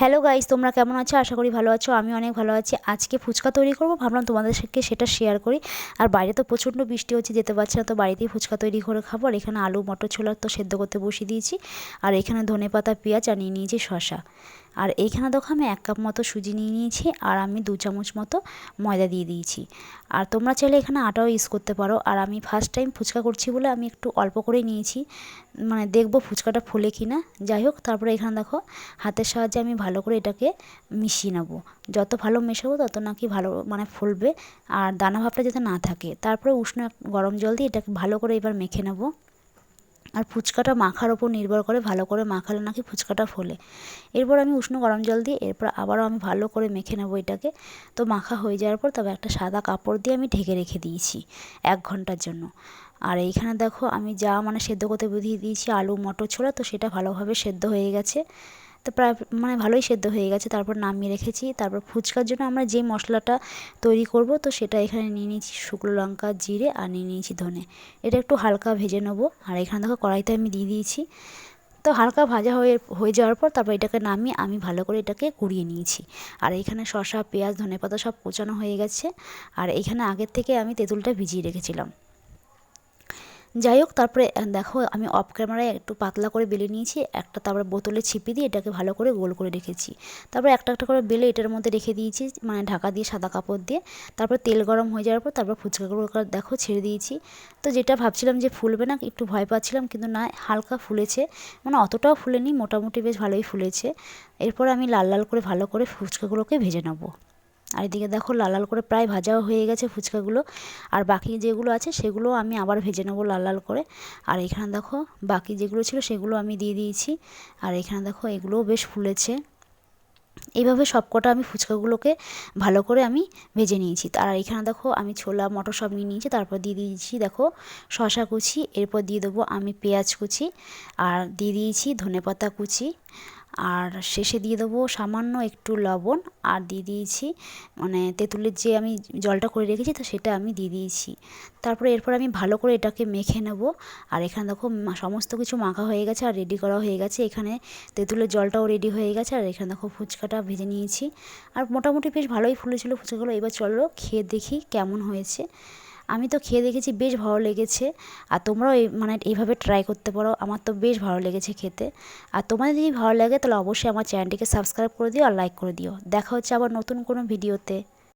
Hello guys, তোমরা কেমন আছো? আশা করি ভালো আছো। আমি অনেক ভালো আছি। আজকে ফুচকা তৈরি করব, ভাবলাম তোমাদের সাথে সেটা শেয়ার করি। আর বাইরে তো প্রচণ্ড বৃষ্টি হচ্ছে, যেতে পারছি না, তো বাড়িতেই ফুচকা তৈরি করে খাবো। আর এখানে আলু মটর ছোলা তো সেদ্ধ করতে বসিয়ে দিয়েছি। আর এখানে ধনেপাতা পেঁয়াজ আর নিয়ে নিয়েছি শসা। আর এইখানে দেখো আমি 1 কাপ মতো সুজি নিয়ে নিয়েছি, আর আমি 2 চামচ মতো ময়দা দিয়ে দিয়েছি। আর তোমরা চাইলে এখানে আটাও ইউজ করতে পারো। আর আমি ফার্স্ট টাইম ফুচকা করছি বলে আমি একটু অল্প করেই নিয়েছি, মানে দেখবো ফুচকাটা ফোলে কি না। যাই হোক, তারপরে এখানে দেখো হাতের সাহায্যে আমি ভালো করে এটাকে মিশিয়ে নেবো। যত ভালো মেশাবো তত নাকি ভালো মানে ফুলবে, আর দানা ভাবটা যাতে না থাকে। তারপরে উষ্ণ গরম জল দিয়ে এটাকে ভালো করে এবার মেখে নেবো। আর ফুচকাটা মাখার ওপর নির্ভর করে, ভালো করে মাখালে নাকি ফুচকাটা ফোলে। এরপর আমি উষ্ণ গরম জল দিয়ে এরপর আবারও আমি ভালো করে মেখে নেবো এটাকে। তো মাখা হয়ে যাওয়ার পর তবে একটা সাদা কাপড় দিয়ে আমি ঢেকে রেখে দিয়েছি 1 ঘন্টার জন্য। আর এইখানে দেখো আমি যা মানে সেদ্ধ করতে বুঝিয়ে দিয়েছি আলু মটর ছোলা, তো সেটা ভালোভাবে সেদ্ধ হয়ে গেছে। তো প্রায় মানে ভালোই সেদ্ধ হয়ে গেছে। তারপর নামিয়ে রেখেছি। তারপর ফুচকার জন্য আমরা যে মশলাটা তৈরি করব, তো সেটা এখানে নিয়ে নিয়েছি শুকনো লঙ্কা, জিরে, আর নিয়ে নিয়েছি ধনে। এটা একটু হালকা ভেজে নেবো। আর এখানে দেখো কড়াইতে আমি দিয়ে দিয়েছি। তো হালকা ভাজা হয়ে যাওয়ার পর তারপর এটাকে নামিয়ে আমি ভালো করে এটাকে গুঁড়িয়ে নিয়েছি। আর এখানে শসা পেঁয়াজ ধনেপাতা সব কুচানো হয়ে গেছে। আর এখানে আগের থেকে আমি তেঁতুলটা ভিজিয়ে রেখেছিলাম। যাই হোক, তারপরে দেখো আমি অফ ক্যামেরায় একটু পাতলা করে বেলে নিয়েছি একটা, তারপরে বোতলে ছিপি দিয়ে এটাকে ভালো করে গোল করে রেখেছি। তারপরে একটা একটা করে বেলে এটার মধ্যে রেখে দিয়েছি, মানে ঢাকা দিয়ে সাদা কাপড় দিয়ে। তারপর তেল গরম হয়ে যাওয়ার পর তারপর ফুচকাগুলো দেখো ছেড়ে দিয়েছি। তো যেটা ভাবছিলাম যে ফুলবে না, একটু ভয় পাচ্ছিলাম, কিন্তু না, হালকা ফুলেছে, মানে অতটাও ফুলেনি, মোটামুটি বেশ ভালোই ফুলেছে। এরপর আমি লাল লাল করে ভালো করে ফুচকাগুলোকে ভেজে নেবো। আর এদিকে দেখো লাল লাল করে প্রায় ভাজাও হয়ে গেছে ফুচকাগুলো। আর বাকি যেগুলো আছে সেগুলো আমি আবার ভেজে নেবো লাল লাল করে। আর এখানে দেখো বাকি যেগুলো ছিল সেগুলো আমি দিয়ে দিয়েছি। আর এখানে দেখো এগুলোও বেশ ফুলেছে। এইভাবে সবকটা আমি ফুচকাগুলোকে ভালো করে আমি ভেজে নিয়েছি। আর এখানে দেখো আমি ছোলা মটর সব নিয়ে নিয়েছি। তারপর দিয়ে দিয়েছি দেখো শসা কুচি, এরপর দিয়ে দেবো আমি পেঁয়াজ কুচি, আর দিয়ে দিয়েছি ধনেপাতা কুচি, আর শেষে দিয়ে দেবো সামান্য একটু লবণ, আর দিয়ে দিয়েছি মানে তেঁতুলের যে আমি জলটা করে রেখেছি, তো সেটা আমি দিয়ে দিয়েছি। তারপরে এরপর আমি ভালো করে এটাকে মেখে নেব। আর এখানে দেখো সমস্ত কিছু মাখা হয়ে গেছে আর রেডি করা হয়ে গেছে। এখানে তেঁতুলের জলটাও রেডি হয়ে গেছে। আর এখানে দেখো ফুচকাটা ভেজে নিয়েছি। আর মোটামুটি বেশ ভালোই ফুলেছিল ফুচকাগুলো। এবার চলো খেয়ে দেখি কেমন হয়েছে। আমি তো খেয়ে দেখেছি, বেশ ভালো লেগেছে। আর তোমরাও মানে এইভাবে ট্রাই করতে পারো, আমার তো বেশ ভালো লেগেছে খেতে। আর তোমাদের যদি ভালো লাগে তাহলে অবশ্যই আমার চ্যানেলটিকে সাবস্ক্রাইব করে দিও আর লাইক করে দিও। দেখা হচ্ছে আবার নতুন কোনো ভিডিওতে।